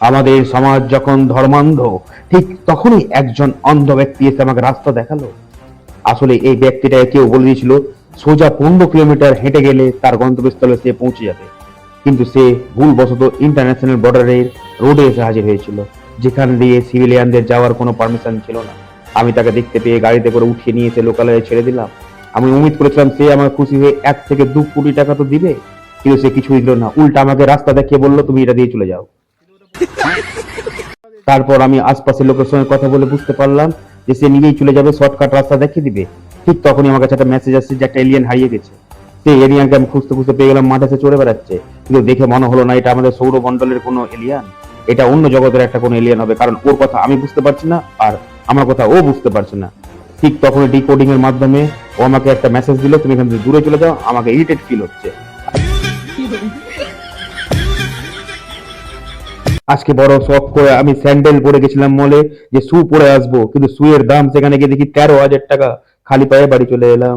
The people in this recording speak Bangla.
আমাদের সমাজ যখন ধর্মান্ধ, ঠিক তখনই একজন অন্ধ ব্যক্তি এসে আমাকে রাস্তা দেখালো। আসলে এই ব্যক্তিটাকে কেউ বলে দিয়েছিল সোজা 15 কিলোমিটার হেঁটে গেলে তার গন্তব্যস্থলে সে পৌঁছে যাবে, কিন্তু সে ভুলবশত ইন্টারন্যাশনাল বর্ডারের রোডে এসে হাজির হয়েছিল, যেখান দিয়ে সিভিলিয়ানদের যাওয়ার কোনো পারমিশন ছিল না। আমি তাকে দেখতে পেয়ে গাড়িতে করে উঠিয়ে নিয়ে এসে লোকালয়ে ছেড়ে দিলাম। আমি উম্মিদ করেছিলাম সে আমার খুশি হয়ে 1 থেকে 2 কোটি টাকা তো দিবে, কিন্তু সে কিছুই দিল না। উল্টা আমাকে রাস্তা দেখিয়ে বললো তুমি এটা দিয়ে চলে যাও। তারপর আমি আশপাশের লোকের সঙ্গে কথা বলে বুঝতে পারলাম যে সে নিজেই চলে যাবে, শর্টকাট রাস্তা দেখিয়ে দিবে। ঠিক তখনই আমার কাছে একটা মেসেজ আসছে যে একটা এলিয়েন হারিয়ে গেছে। সেই এলিয়ানকে আমি খুঁজতে খুঁজতে পেয়ে গেলাম, মাঠে চড়ে বেড়াচ্ছে, কিন্তু দেখে মনে হলো না এটা আমাদের সৌরমণ্ডলের কোনো এলিয়ান, এটা অন্য জগতের একটা কোনো এলিয়ান হবে, কারণ ওর কথা আমি বুঝতে পারছি না আর আমার কথা ও বুঝতে পারছে না। ঠিক তখন ডিকোডিং এর মাধ্যমে ও আমাকে একটা মেসেজ দিল, তুমি এখান থেকে দূরে চলে যাও, আমাকে ইরিটেট ফিল হচ্ছে। আজকে বড় শখ করে আমি স্যান্ডেল পরে গেছিলাম মলে যে শু পরে আসবো, কিন্তু শু এর দাম সেখানে গিয়ে দেখি 13,000 টাকা। খালি পায়ে বাড়ি চলে এলাম।